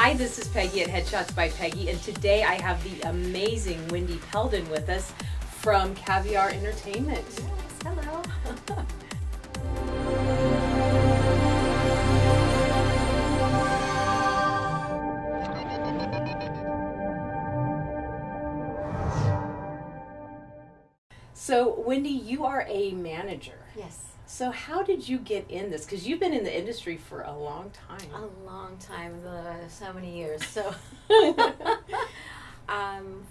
Hi, this is Peggy at Headshots by Peggy, and today I have the amazing Wendy Peldon with us from Caviar Entertainment. Yes, hello. So, Wendy, you are a manager. Yes. So how did you get in this? Because you've been in the industry for a long time. A long time, so many years. So,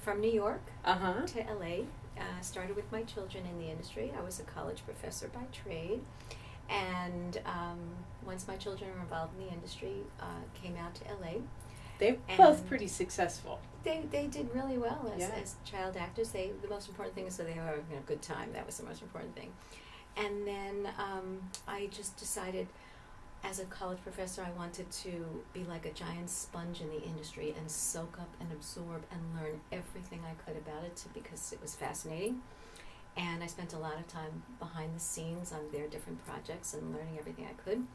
from New York to LA, started with my children in the industry. I was a college professor by trade, and once my children were involved in the industry, came out to LA. They're both pretty successful. They did really well Yeah. as child actors. The most important thing is that they were having a good time. That was the most important thing. And then I just decided, as a college professor, I wanted to be like a giant sponge in the industry and soak up and absorb and learn everything I could about it because it was fascinating. And I spent a lot of time behind the scenes on their different projects and learning everything I could.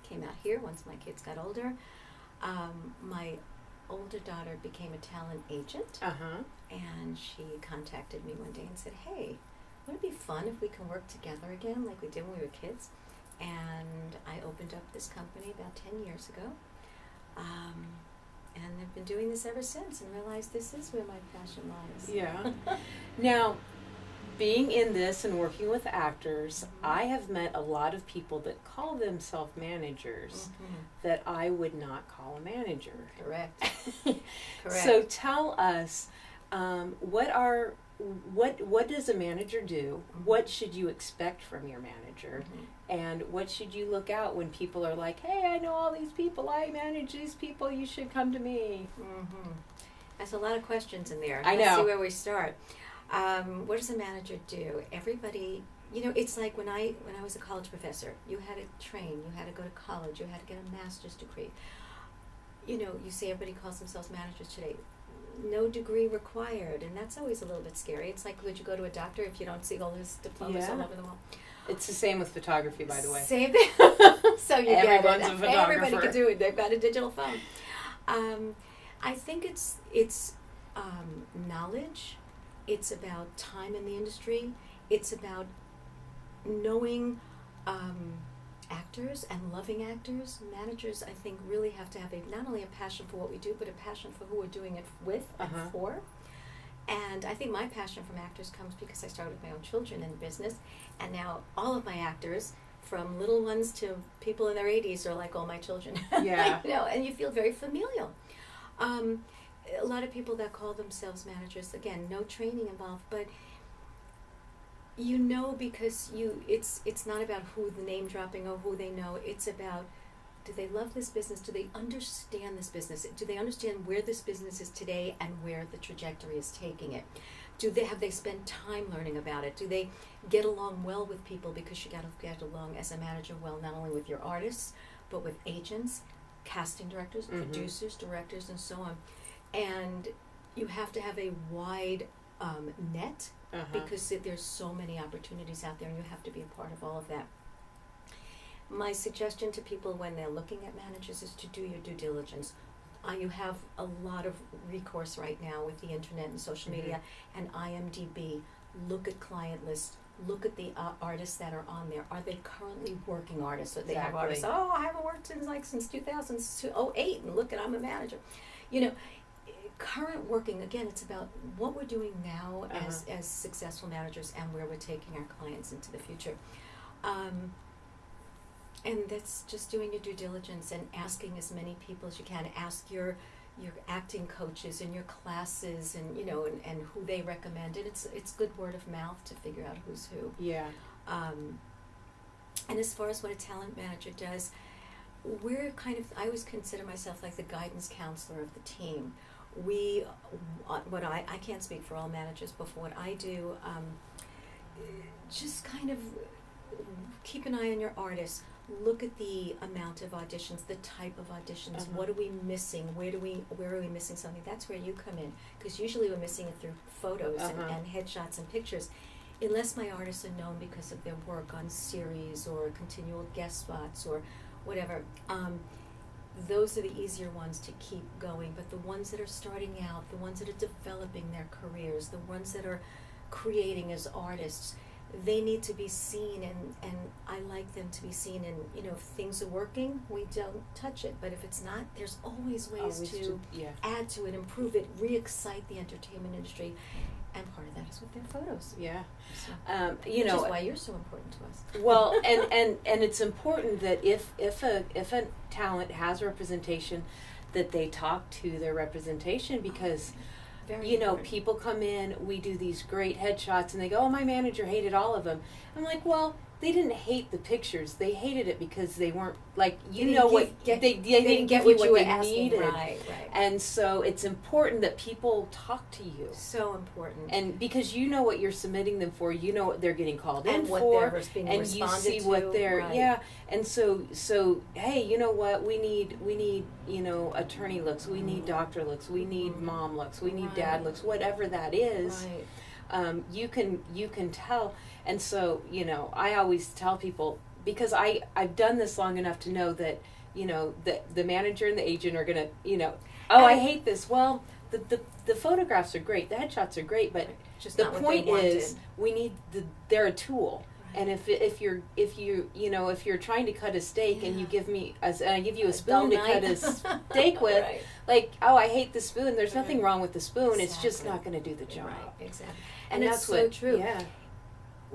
Came out here once my kids got older. My older daughter became a talent agent, and she contacted me one day and said, "Hey, wouldn't it be fun if we can work together again like we did when we were kids?" And I opened up this company about 10 years ago, and I've been doing this ever since and realized this is where my passion lies. Yeah. Now, being in this and working with actors, I have met a lot of people that call themselves managers that I would not call a manager. Correct. Correct. So tell us, what does a manager do? What should you expect from your manager? And what should you look out when people are like, "Hey, I know all these people, I manage these people, you should come to me"? There's a lot of questions in there. I know. Let's see where we start. What does a manager do? Everybody, it's like when I was a college professor, you had to train, you had to go to college, you had to get a master's degree. You say everybody calls themselves managers today. No degree required, and that's always a little bit scary. It's like, would you go to a doctor if you don't see all his diplomas all over the wall? It's the same with photography, by the way. Same thing. So you Everyone's get it. a photographer. Everybody can do it. They've got a digital phone. I think it's knowledge. It's about time in the industry. It's about knowing actors and loving actors. Managers, I think, really have to have not only a passion for what we do, but a passion for who we're doing it with and for. And I think my passion from actors comes because I started with my own children in the business, and now all of my actors, from little ones to people in their 80s, are like all my children. Yeah. And you feel very familial. A lot of people that call themselves managers, again, no training involved, but because it's not about who the name dropping or who they know. It's about, do they love this business? Do they understand this business? Do they understand where this business is today and where the trajectory is taking it? Have they spent time learning about it? Do they get along well with people? Because you got to get along as a manager well, not only with your artists, but with agents, casting directors, producers, directors, and so on. And you have to have a wide net because there's so many opportunities out there, and you have to be a part of all of that. My suggestion to people when they're looking at managers is to do your due diligence. You have a lot of recourse right now with the internet and social media and IMDb. Look at client lists. Look at the artists that are on there. Are they currently working artists? Or they have artists, I haven't worked since 2008, and look at, I'm a manager. Current working, again, it's about what we're doing now as successful managers and where we're taking our clients into the future. And that's just doing your due diligence and asking as many people as you can. Ask your acting coaches and your classes and and who they recommend. And it's good word of mouth to figure out who's who. Yeah. And as far as what a talent manager does, I always consider myself like the guidance counselor of the team. I can't speak for all managers, but for what I do, just kind of keep an eye on your artists. Look at the amount of auditions, the type of auditions. What are we missing? Where are we missing something? That's where you come in, because usually we're missing it through photos and headshots and pictures. Unless my artists are known because of their work on series or continual guest spots or whatever, those are the easier ones to keep going. But the ones that are starting out, the ones that are developing their careers, the ones that are creating as artists, they need to be seen, and I like them to be seen. And if things are working, we don't touch it. But if it's not, there's always ways to add to it, improve it, re-excite the entertainment industry. And part of that is with their photos. Yeah. So, which is why you're so important to us. Well, and it's important that if a talent has representation, that they talk to their representation, because Very important. people come in, we do these great headshots, and they go, "Oh, my manager hated all of them." I'm like, well, they didn't hate the pictures. They hated it because they weren't like they didn't get what you were asking. Needed. Right. And so it's important that people talk to you. So important. And because you know what you're submitting them for, you know what they're getting called in what for, they're being and responded you see to. what they're Right. And so hey, you know what, we need attorney looks, we need doctor looks, we need mom looks, we need dad looks, whatever that is. Right. You can tell. And so I always tell people, because I've done this long enough to know that that the manager and the agent are gonna I hate this. Well, the photographs are great, the headshots are great, but Just the not what point they wanted. is we need they're a tool. Right. And if you're trying to cut a steak and you give me I give you a A spoon to dull cut a knife. steak with, Right. like, oh, I hate the spoon. There's nothing Right. wrong with the spoon. It's just Exactly. not going to do the job. Right. Exactly. And it's that's so what, true. Yeah.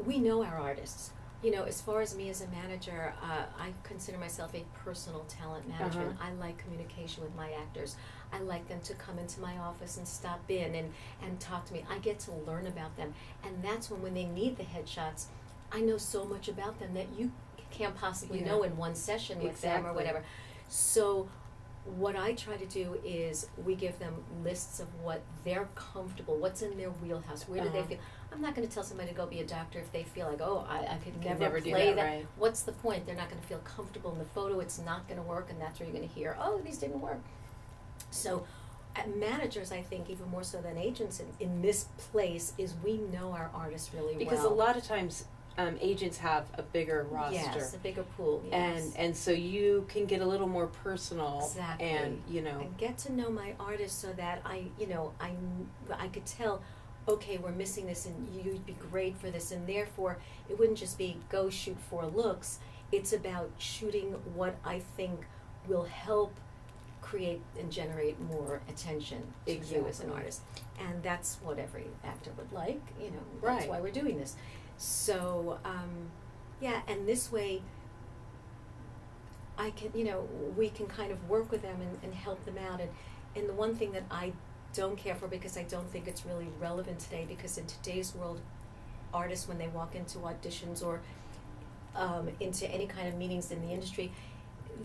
We know our artists. As far as me as a manager, I consider myself a personal talent manager. Uh-huh. And I like communication with my actors. I like them to come into my office and stop in and talk to me. I get to learn about them. And that's when they need the headshots, I know so much about them that you can't possibly know in one session with them or whatever. So what I try to do is we give them lists of what they're comfortable, what's in their wheelhouse, where do they feel. I'm not going to tell somebody to go be a doctor if they feel like, oh, I could never do play that, right. What's the point? They're not going to feel comfortable in the photo. It's not going to work, and that's where you're going to hear, oh, these didn't work. So managers, I think, even more so than agents in this place, is we know our artists really well. Because a lot of times agents have a bigger roster. Yes, a bigger pool, yes. And so you can get a little more personal. Exactly. And, I get to know my artists so that I could tell, okay, we're missing this and you'd be great for this, and therefore it wouldn't just be go shoot 4 looks. It's about shooting what I think will help create and generate more attention to you as an artist. And that's what every actor would like, that's why we're doing this. So, and this way I can, we can kind of work with them and help them out. And the one thing that I don't care for, because I don't think it's really relevant today, because in today's world, artists, when they walk into auditions or into any kind of meetings in the industry,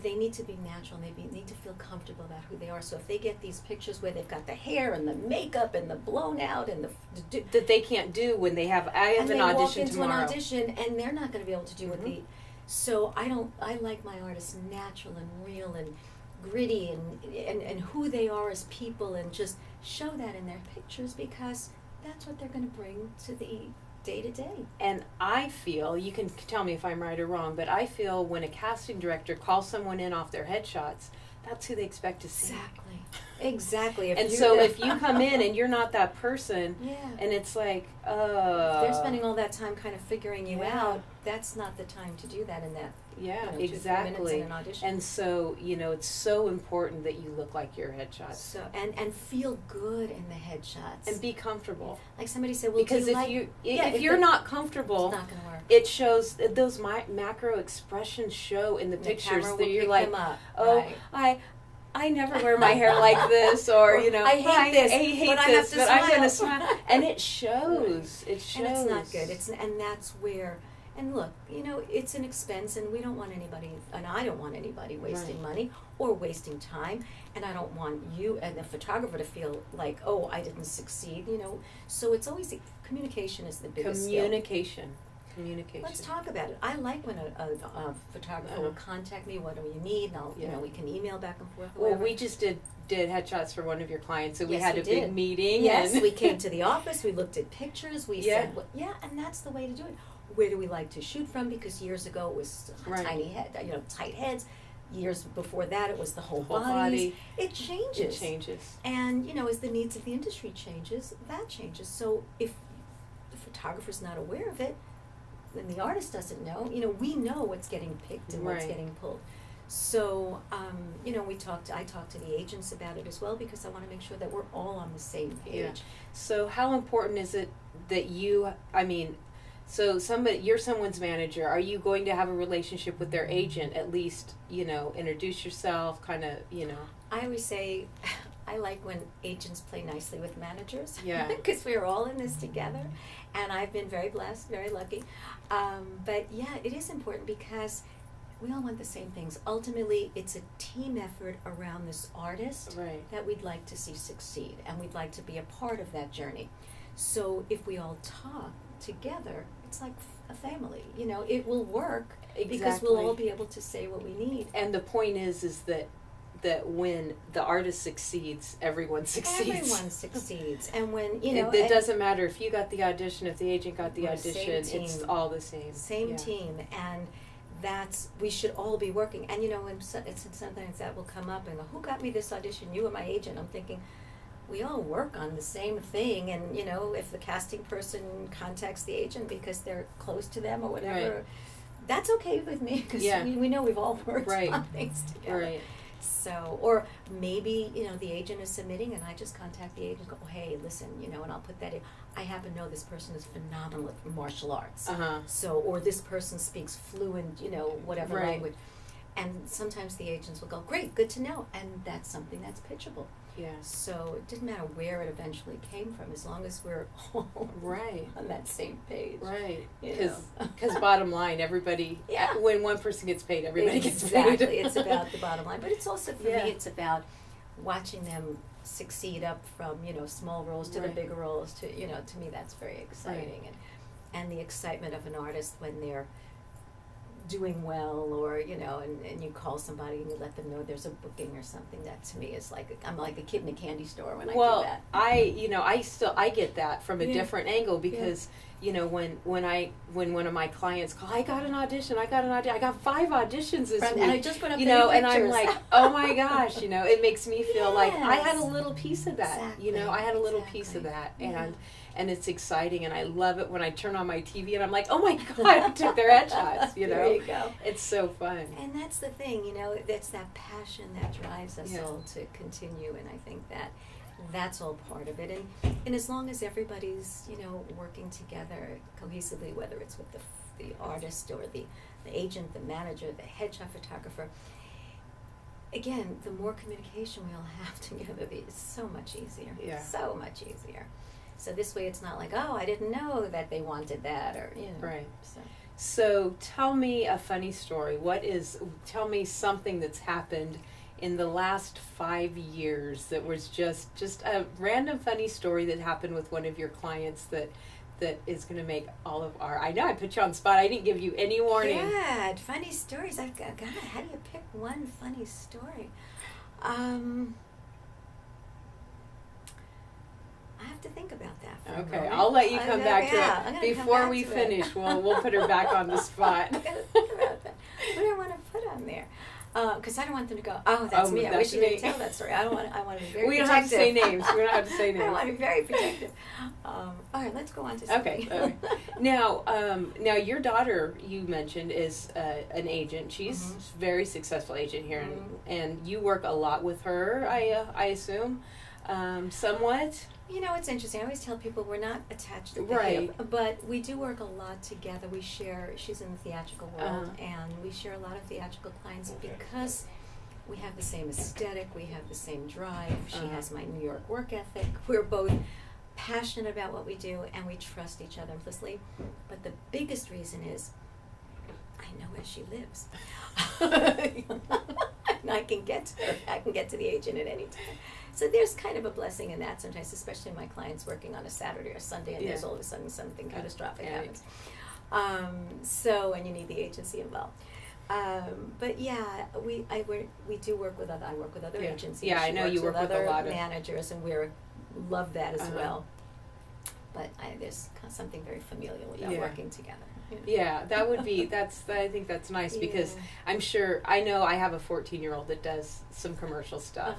they need to be natural, and they need to feel comfortable about who they are. So if they get these pictures where they've got the hair and the makeup and the blown out and that they can't do when I have an audition tomorrow. And they walk into an audition and they're not going to be able to do what they. So I like my artists natural and real and gritty and who they are as people, and just show that in their pictures, because that's what they're going to bring to the day-to-day. And I feel, you can tell me if I'm right or wrong, but I feel when a casting director calls someone in off their headshots, that's who they expect to see. Exactly. If you come in and you're not that person, and it's like, they're spending all that time kind of figuring you out, that's not the time to do that in that. Exactly. 2-3 minutes in an audition. And so, it's so important that you look like your headshots. So and feel good in the headshots. And be comfortable. Like somebody said, well, because if you're not comfortable, it's not going to work. It shows, those macro expressions show in the pictures that you're like, I never wear my hair like this, or I hate this, but I'm going to smile. And it shows. It shows. And it's not good. And that's where. And look, it's an expense, and we don't want anybody, and I don't want anybody wasting money or wasting time, and I don't want you and the photographer to feel like, oh, I didn't succeed, So it's always, communication is the biggest skill. Communication. Let's talk about it. I like when a photographer will contact me, what do you need, and I'll, we can email back and forth. Well, we just did headshots for one of your clients, so we had a big meeting. Yes, we came to the office, we looked at pictures, we said, and that's the way to do it. Where do we like to shoot from? Because years ago it was tiny head, tight heads. Years before that, it was the whole Whole bodies. body. It changes. It changes. And, as the needs of the industry changes, that changes. So if the photographer's not aware of it, then the artist doesn't know. We know what's getting picked and what's Right. getting pulled. So, I talk to the agents about it as well, because I want to make sure that we're all on the same page. Yeah. So how important is it that so you're someone's manager. Are you going to have a relationship with their agent, at least, introduce yourself, kind of, I always say, I like when agents play nicely with managers. Yeah. Because we're all in this together. And I've been very blessed, very lucky. But yeah, it is important because we all want the same things. Ultimately, it's a team effort around this artist Right. that we'd like to see succeed. And we'd like to be a part of that journey. So if we all talk together, it's like a family. It will work because we'll all be able to say what we need. And the point is that when the artist succeeds, everyone succeeds. Everyone succeeds. And when, it doesn't matter if you got the audition, if the agent got the We're audition, same it's team. all the same. Same Yeah. team. And we should all be working. And when sometimes that will come up and go, who got me this audition, you or my agent? I'm thinking, we all work on the same thing. And, if the casting person contacts the agent because they're close to them or whatever, Right. that's okay with me, because Yeah. we know we've all worked Right. on things together. Right. So, or maybe, the agent is submitting and I just contact the agent and go, oh, hey, listen, and I'll put that in. I happen to know this person is phenomenal at martial arts. Uh-huh. So, or this person speaks fluent, whatever Right. language. And sometimes the agents will go, great, good to know. And that's something that's pitchable. Yeah. So it didn't matter where it eventually came from, as long as we're all Right. on that same page. Right. You Because bottom line, everybody, Yeah. when one person gets paid, everybody gets paid. Exactly. It's about the bottom line. But it's also, for Yeah. me, it's about watching them succeed up from, small roles to the Right. bigger roles to, to me that's very exciting. And the excitement of an artist when they're doing well, or, and you call somebody and you let them know there's a booking or something, that to me is like, I'm like a kid in a candy store when I do that. I get that from a Yeah. different angle, because when one of my clients call, I got 5 auditions this week, And I just put up and I'm like, oh my gosh, it makes me feel like I had a Yes. little piece of that. Exactly. I had a little piece of that, Yeah. and it's exciting, and I love it when I turn on my TV and I'm like, oh my god, I took their headshots. There you go. It's so fun. And that's the thing, that's that passion that drives us Yeah. all to continue, and I think that's all part of it. And as long as everybody's, working together cohesively, whether it's with the artist or the agent, the manager, the headshot photographer, again, the more communication we all have together, it's so much easier. Yeah. So much easier. So this way it's not like, oh, I didn't know that they wanted that, or, Right. So. So tell me a funny story. Tell me something that's happened in the last 5 years that was just a random funny story that happened with one of your clients that is going to make all of I know I put you on the spot. I didn't give you any warning. God, funny stories. God, how do you pick one funny story? I have to think about that for a Okay, moment. I'll let you come back to I'm it. gonna come Before back we to it. finish, we'll put her back on the spot. I gotta think about that. What do I want to put on there? Because I don't want them to go, oh, that's me. I that's wish you didn't me. tell that story. I want to be very We don't protective. have to say names. We don't have to say I names. want to be very protective. All right, let's go on to something. Okay. Now your daughter, you mentioned, is an agent. She's Mhm. a very successful agent here, Mhm. and you work a lot with her. I assume, somewhat. It's interesting. I always tell people we're not attached at the Right. hip, but we do work a lot together. We share, she's in the theatrical world, Uh-huh. and we share a lot of theatrical clients because we have the same aesthetic, we have the same drive. She Uh-huh. has my New York work ethic. We're both passionate about what we do, and we trust each other implicitly. But the biggest reason is I know where she lives. And I can get to her. I can get to the agent at any time. So there's kind of a blessing in that sometimes, especially my clients working on a Saturday or Sunday, and there's Yeah. all of a sudden something catastrophic Yeah. happens. And you need the agency involved. But yeah, we do work with I work with other Yeah. agencies. Yeah, I She know works you work with a other lot of managers, and love that as Uh-huh. well. But there's something very familial about Yeah. working together. Yeah, that would be, I think that's nice because I know I have a 14-year-old that does some commercial stuff,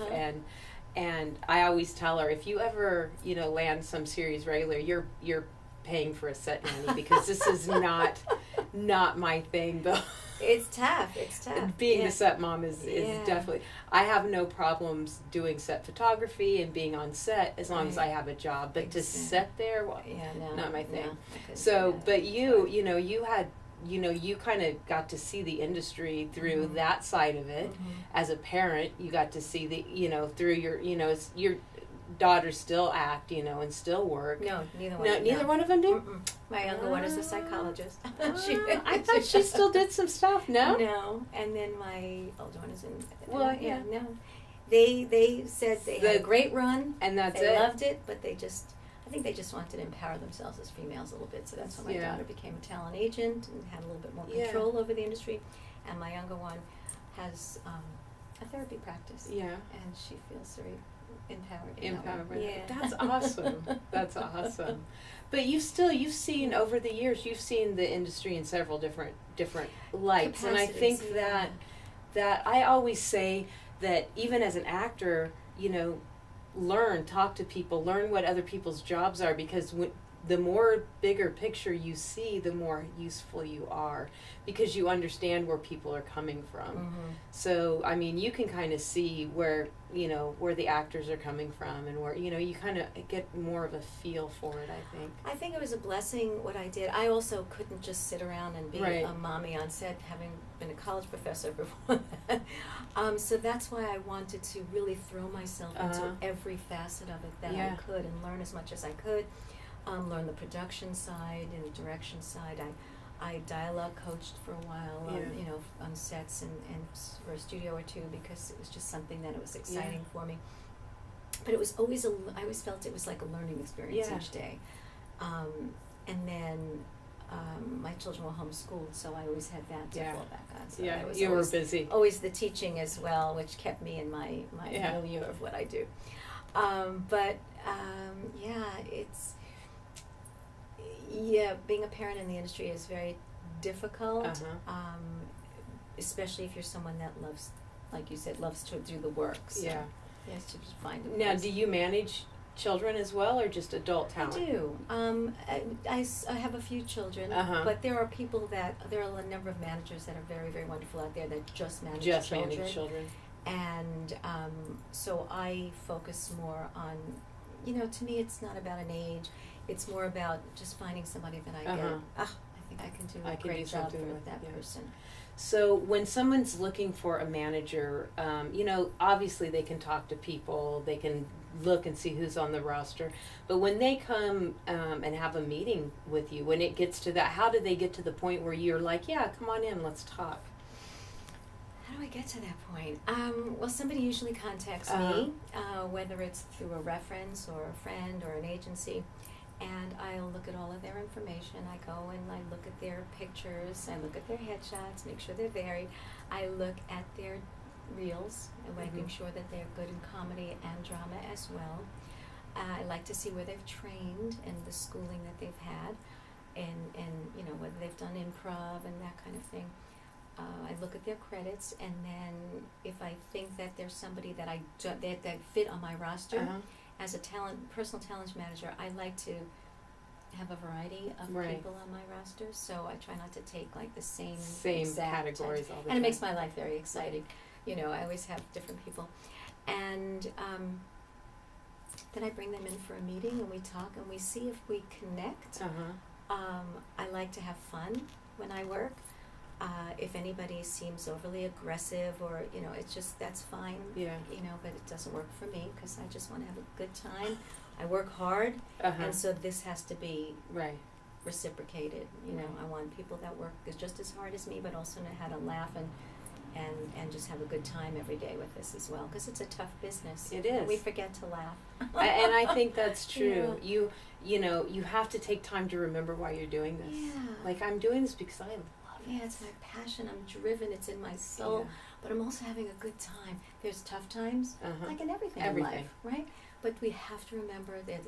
and I always tell her, if you ever, land some series regular, you're paying for a set nanny because this is not my thing though. It's tough. Being the set mom is definitely. I have no problems doing set photography and being on set as long as I have a job. But to sit there, not my thing. So, but you had, you kind of got to see the industry through that side of it. As a parent, you got to see the, through your daughters still act, and still work. No, neither one. Neither one of them do. Mm-mm. My younger one is a psychologist. I thought she still did some stuff. No. No, and then my older one is in. No. They said they had a great run, and that's they loved it, but I think they just wanted to empower themselves as females a little bit. So that's why my daughter became a talent agent and had a little bit more control over the industry, and my younger one has a therapy practice. Yeah, and she feels very empowered. Yeah, that's awesome. That's awesome. But you've seen over the years, you've seen the industry in several different lights, and I think that I always say that even as an actor, talk to people, learn what other people's jobs are, because the more bigger picture you see, the more useful you are, because you understand where people are coming from. So, I mean, you can kind of see where the actors are coming from, and where, you kind of get more of a feel for it, I think. I think it was a blessing what I did. I also couldn't just sit around and be a mommy on set, having been a college professor before that. So that's why I wanted to really throw myself into every facet of it that I could, and learn as much as I could. Learn the production side and the direction side. I dialogue coached for a while, on sets and for a studio or two, because it was just something that it was exciting for me. But it was always I always felt it was like a learning experience each day. And then my children were homeschooled, so I always had that to fall back on. So you were busy. Always the teaching as well, which kept me in my milieu of what I do. It's. Yeah, being a parent in the industry is very difficult, especially if you're someone that loves, like you said, loves to do the work. So you have to just find a Now, do you manage children as well, or just adult talent? I do. I have a few children, but there are a number of managers that are very, very wonderful out there that just manage children. And so I focus more on, to me it's not about an age. It's more about just finding somebody that I think I can do a great job with that person. So when someone's looking for a manager, obviously they can talk to people, they can look and see who's on the roster. But when they come and have a meeting with you, when it gets to that, how do they get to the point where you're like, yeah, come on in, let's talk? How do I get to that point? Well, somebody usually contacts me, whether it's through a reference or a friend or an agency. And I'll look at all of their information. I go and I look at their pictures, I look at their headshots, make sure they're varied. I look at their reels, and making sure that they're good in comedy and drama as well. I like to see where they've trained and the schooling that they've had, and whether they've done improv and that kind of thing. I look at their credits, and then if I think that there's somebody that that fit on my roster. As a personal talent manager, I like to have a variety of people on my roster, so I try not to take like the same categories all the time. And it makes my life very exciting. I always have different people. And then I bring them in for a meeting, and we talk, and we see if we connect. I like to have fun when I work. If anybody seems overly aggressive or, it's just, that's fine, but it doesn't work for me, because I just want to have a good time. I work hard, and so this has to be reciprocated. I want people that work just as hard as me, but also know how to laugh and just have a good time every day with this as well, because it's a tough business. It is. And we forget to laugh. And I think that's true. You have to take time to remember why you're doing this. Like, I'm doing this because I love it. Yeah, it's my passion. I'm driven. It's in my soul. But I'm also having a good time. There's tough times, like in everything in life, right? But we have to remember that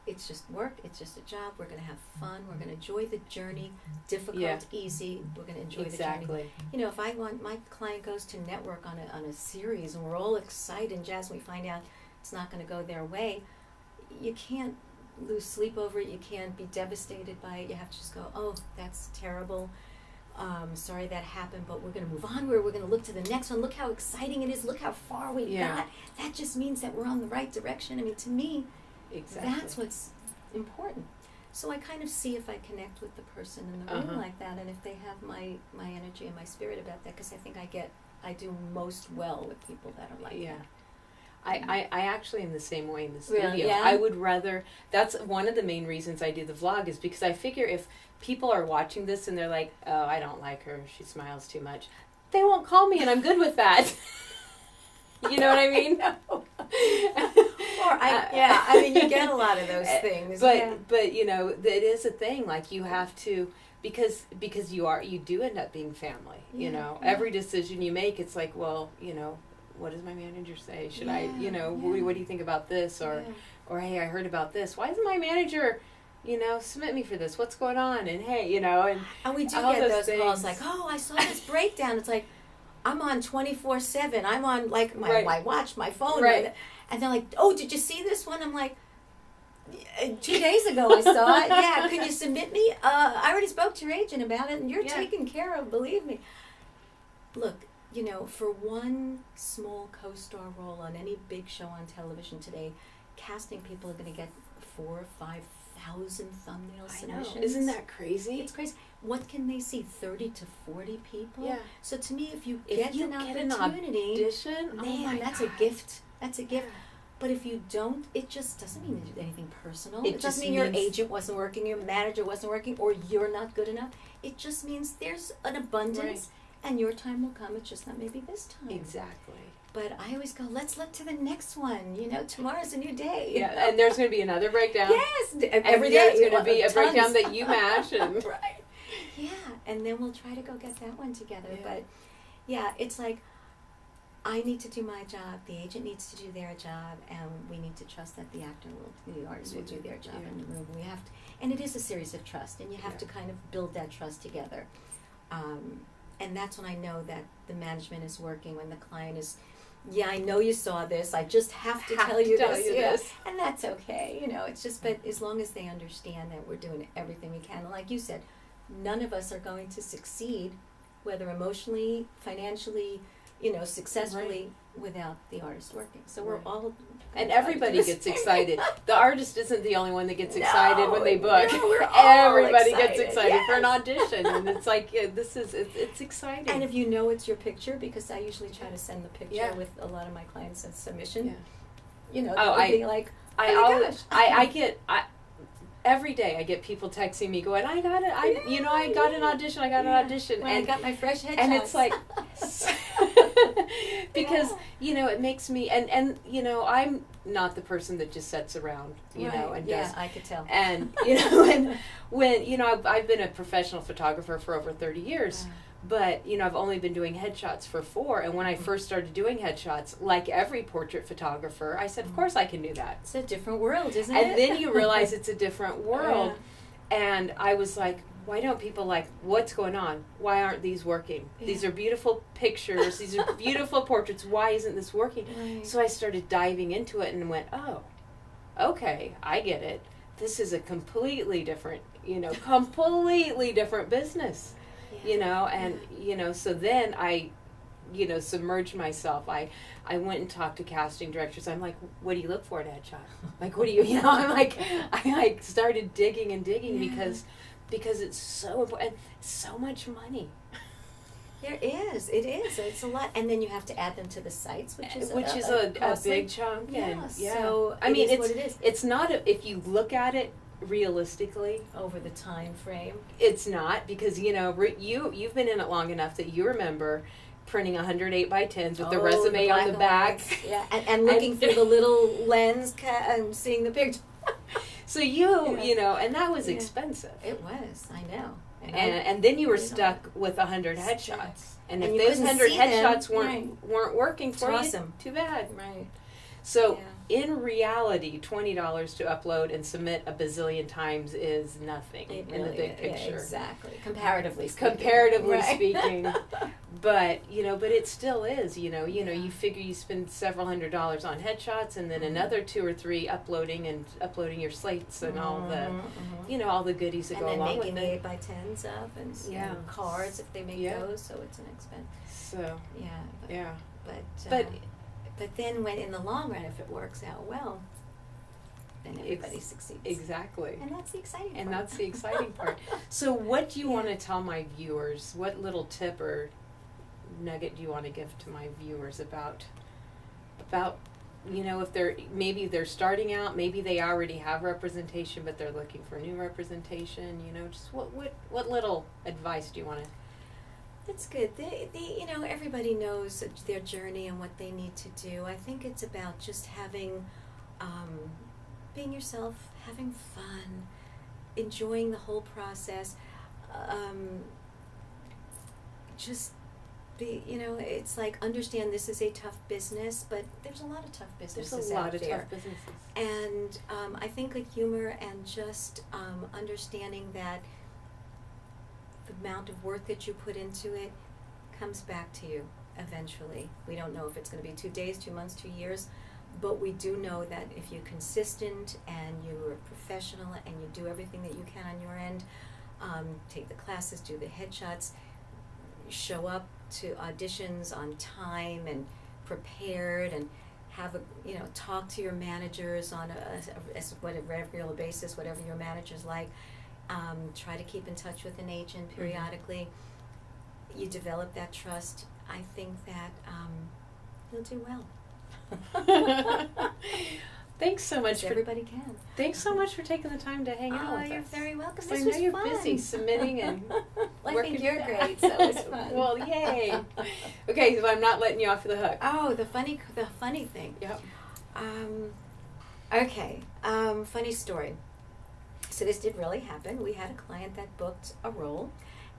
it's just work, it's just a job, we're going to have fun, we're going to enjoy the journey, difficult, Yeah. easy, we're going to enjoy the journey. Exactly. You know, if I want, my client goes to network on a series and we're all excited and jazzed, and we find out it's not going to go their way, you can't lose sleep over it, you can't be devastated by it, you have to just go, oh, that's terrible, sorry that happened, but we're going to move on, we're going to look to the next one, look how exciting it is, look how far we got, that just means that we're on the right direction. I mean, to me, Exactly. that's what's important. So I kind of see if I connect with the person in the room like that, and if they have my energy and my spirit about that, because I think I do most well with people that are like that. I actually am the same way in the studio. Really? Yeah? I would rather, that's one of the main reasons I do the vlog, is because I figure if people are watching this and they're like, oh, I don't like her, she smiles too much, they won't call me, and I'm good with that. You know what I mean? I mean, you get a lot of those things. But you know, it is a thing. Like, you have to, because you do end up being family. You know, every decision you make, it's like, well, you know, what does my manager say? Should I, you know, what do you think about this? Or hey, I heard about this. Why isn't my manager, you know, submit me for this? What's going on? And hey, you know, and we do all get those things. calls like, oh, I saw this breakdown. It's like, I'm on 24/7. I'm on like my watch, my phone, and they're like, oh, did you see this one? I'm like, 2 days ago I saw it. Yeah, can you submit me? I already spoke to your agent about it, and you're taken care of. Believe me. Look, you know, for one small co-star role on any big show on television today, casting people are going to get 4,000 or 5,000 thumbnail submissions. Isn't that crazy? It's crazy. What can they see? 30 to 40 people? Yeah. So to me, if you get an opportunity, audition, man, that's a gift. That's a gift. But if you don't, it just doesn't mean anything personal. It doesn't mean your agent wasn't working, your manager wasn't working, or you're not good enough. It just means there's an abundance, and your time will come. It's just not maybe this time. Exactly. But I always go, let's look to the next one. You know, tomorrow's a new day. Yeah, and there's going to be another breakdown. Yes, every day it's going to be a breakdown that you match. And right. Yeah, and then we'll try to go get that one together. Yeah. But yeah, it's like, I need to do my job, the agent needs to do their job, and we need to trust that the artist will do their job in the room. We have to, and it is a series of trust, and you have to kind of build that trust together. And that's when I know that the management is working, when the client is, I know you saw this, I just have to tell you this. And that's okay, you know, it's just, but as long as they understand that we're doing everything we can, and like you said, none of us are going to succeed, whether emotionally, financially, you know, successfully, without the artist working. So we're all... And everybody gets excited. The artist isn't the only one that gets excited when they book. No, we're all Everybody excited. gets excited for an audition. And it's like, it's exciting. And if you know it's your picture, because I usually try to send the picture with a lot of my clients as submission, you know, they'll be like, every day I get people texting me going, I got an audition, When I got my fresh headshots. And it's like, because, you know, it makes me, and you know, I'm not the person that just sits around, you know, and does. I could tell. And, you know, and when, you know, I've been a professional photographer for over 30 years. But, you know, I've only been doing headshots for 4. And when I first started doing headshots, like every portrait photographer, I said, of course I can do that. It's a different world, isn't it? And then you realize it's a different world. And I was like, why don't people what's going on? Why aren't these working? These are beautiful pictures. These are beautiful portraits. Why isn't this working? Right. So I started diving into it and went, oh, okay, I get it. This is a completely different business. You know, and, you know, so then I, you know, submerged myself. I went and talked to casting directors. I'm like, what do you look for in a headshot? Like, what do you know, I started digging and digging because it's so important. So much money. There is. It is. It's a lot. And then you have to add them to the sites, which is a big chunk. Yeah. And, So I mean, what it is. It's not, if you look at it realistically over the time frame, it's not, because, you know, you've been in it long enough that you remember printing 108 by 10s with the resume on the back, and looking through the little lens and seeing the picture. So you know, and that was expensive. It was, I know. And then you were stuck with 100 headshots, and if those 100 headshots weren't working for you, too bad. Right. So in reality, $20 to upload and submit a bazillion times is nothing in the big picture. Yeah, exactly. Comparatively speaking. But but it still is. You figure you spend several $100s on headshots, and then another 2 or 3 uploading your slates and all the all the goodies that go along with it. And then making the 8x10s up and cards if they make those, so it's an expense. So But then when in the long run, if it works out well, then everybody succeeds. Exactly. And that's the exciting part. So what do you want to tell my viewers? What little tip or nugget do you want to give to my viewers about if they're starting out, maybe they already have representation, but they're looking for new representation, just what little advice do you want to? It's good. Everybody knows their journey and what they need to do. I think it's about just having, being yourself, having fun, enjoying the whole process. Just be, it's like, understand this is a tough business, but there's a lot of tough businesses out there. There's a lot of tough businesses. And I think with humor and just understanding that the amount of work that you put into it comes back to you eventually. We don't know if it's going to be 2 days, 2 months, 2 years, but we do know that if you're consistent and you're professional and you do everything that you can on your end, take the classes, do the headshots, show up to auditions on time and prepared, and have talk to your managers on a regular basis, whatever your manager's like. Try to keep in touch with an agent periodically. You develop that trust. I think that you'll do well. Thanks so much. Everybody can. Thanks so much for taking the time to hang out with us. Oh, you're very welcome. I know you're busy submitting and I think you're great, so it's fun. Well, yay. Okay, so I'm not letting you off the hook. Oh, the funny thing. Yep. Okay. Funny story. So this did really happen. We had a client that booked a role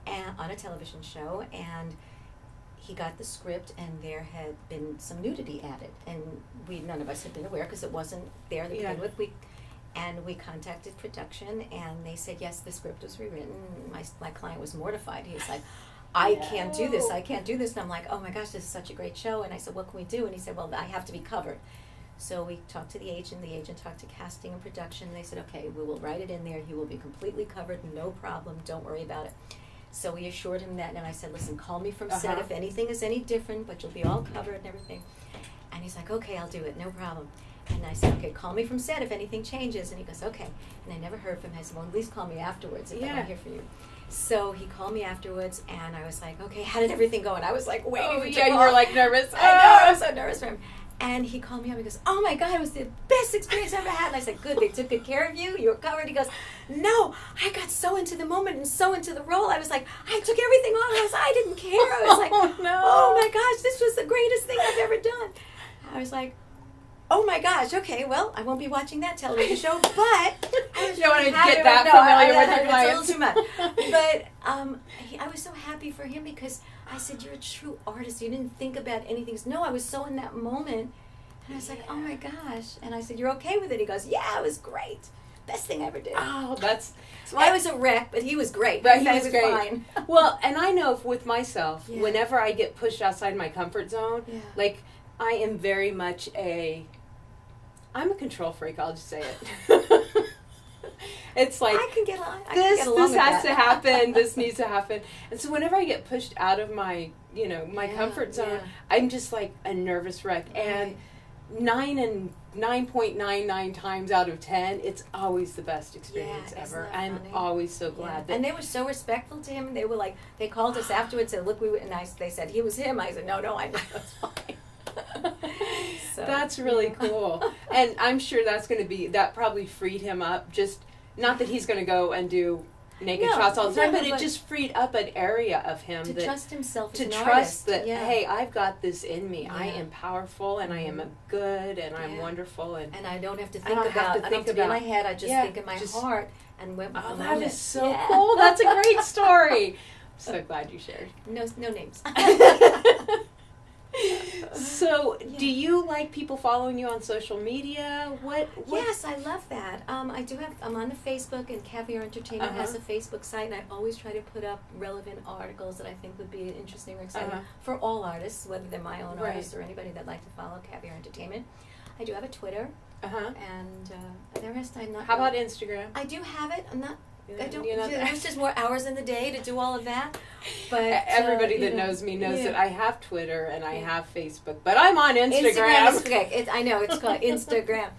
on a television show, and he got the script, and there had been some nudity added, and none of us had been aware because it wasn't there to begin with. We contacted production, and they said yes, the script was rewritten. My client was mortified. He was like, I can't do this. And I'm like, oh my gosh, this is such a great show. And I said, what can we do? And he said, well, I have to be covered. So we talked to the agent talked to casting and production, and they said, okay, we will write it in there. He will be completely covered, no problem, don't worry about it. So we assured him that, and I said, listen, call me from set if anything is any different, but you'll be all covered and everything. And he's like, okay, I'll do it, no problem. And I said, okay, call me from set if anything changes. And he goes, okay. And I never heard from him. I said, well, at least call me afterwards if I don't hear from you. So he called me afterwards, and I was like, okay, how did everything go? And I was like, waiting. You were like nervous. I know, I was so nervous for him. And he called me up, he goes, oh my God, it was the best experience I ever had. And I said, good, they took good care of you, you were covered. He goes, no, I got so into the moment and so into the role. I was like, I took everything on. I didn't care. I was like, oh my gosh, this was the greatest thing I've ever done. I was like, oh my gosh, okay, well, I won't be watching that television show, but I was you don't want to get that familiar with your clients. It's a little too much. But I was so happy for him because I said, you're a true artist. You didn't think about anything. He goes, no, I was so in that moment. And I was like, oh my gosh. And I said, you're okay with it? He goes, yeah, it was great. Best thing I ever did. Oh, that's... So I was a wreck, but he was great. Right, he was great. Fine. Well, and I know with myself, whenever I get pushed outside my comfort zone, like, I am very much I'm a control freak, I'll just say it. It's like, I can get along this with has that. to happen, this needs to happen. And so whenever I get pushed out of my, my comfort zone, I'm just like a nervous wreck. And 9.99 times out of 10, it's always the best experience ever. I'm always so glad that. And they were so respectful to him. They were like, they called us afterwards and look, they said he was him. I said, no, I know it's fine. So, that's really cool. And I'm sure that probably freed him up. Just, not that he's going to go and do naked shots all the time, but it just freed up an area of him to trust himself as to an trust artist. that hey, I've got this in me. I am powerful, and I am good, and I'm wonderful, and I don't have to think I don't have to be in my head. I just think in my heart and went with the moment. That is so cool. That's a great story. I'm so glad you shared. No names. So, do you like people following you on social media? What? Yes, I love that. I do have. I'm on the Facebook, and Caviar Entertainment has a Facebook site, and I always try to put up relevant articles that I think would be interesting or exciting for all artists, whether they're my own artists or anybody that'd like to follow Caviar Entertainment. I do have a Twitter, and the rest I'm not. How about Instagram? I do have it. I'm not. I don't. You're not There's just more hours in the day to do all of that. But everybody that knows me knows that I have Twitter and I have Facebook, but I'm on Instagram. Instagram is, I know it's called Instagram,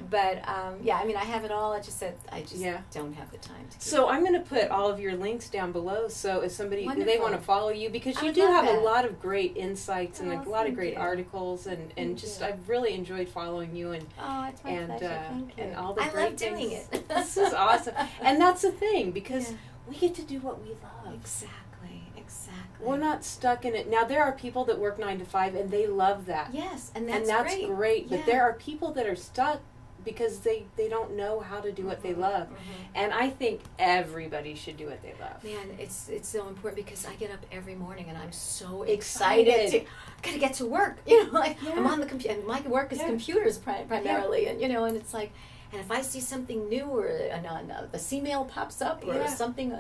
but I mean I have it all. I just don't have the time to. So I'm going to put all of your links down below. So if somebody they want to follow you, because you do have a lot of great insights and a lot of great articles, and just I've really enjoyed following you and it's my pleasure. Thank you. And all the I great love doing things. it. This is awesome, and that's the thing, because we get to do what we love. Exactly. We're not stuck in it. Now, there are people that work 9 to 5 and they love that. Yes, and that's great. But there are people that are stuck because they don't know how to do what they love. And I think everybody should do what they love. Man, it's so important, because I get up every morning and I'm so excited. I gotta get to work. I'm on the computer, and my work is computers primarily, and and it's like. And if I see something new, or the C-mail pops up, or something,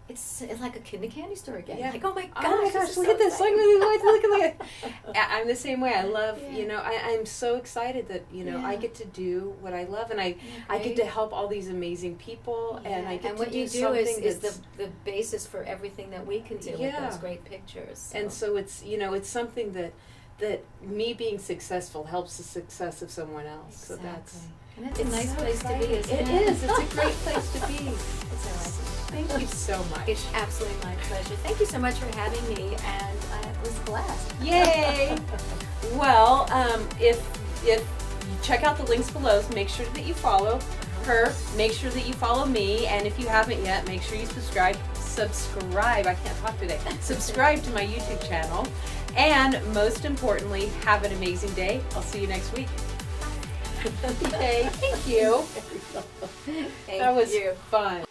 it's like a kid in a candy store again. Like, oh my gosh, look at this! Look at. I'm the same way. I love, I'm so excited that I get to do what I love, and I get to help all these amazing people, and I get to do something is the basis for everything that we can do with those great pictures. So. And so it's it's something that me being successful helps the success of someone else. Exactly. So that's. And it's a nice place to be, isn't it? It is. It's a great place to be. It's a nice. Thank you so much. It's absolutely my pleasure. Thank you so much for having me, and it was a blast. Yay! Well, if you check out the links below, so make sure that you follow her. Make sure that you follow me, and if you haven't yet, make sure you subscribe. I can't talk today. Subscribe to my YouTube channel, and most importantly, have an amazing day. I'll see you next week. Okay, thank you. That was fun.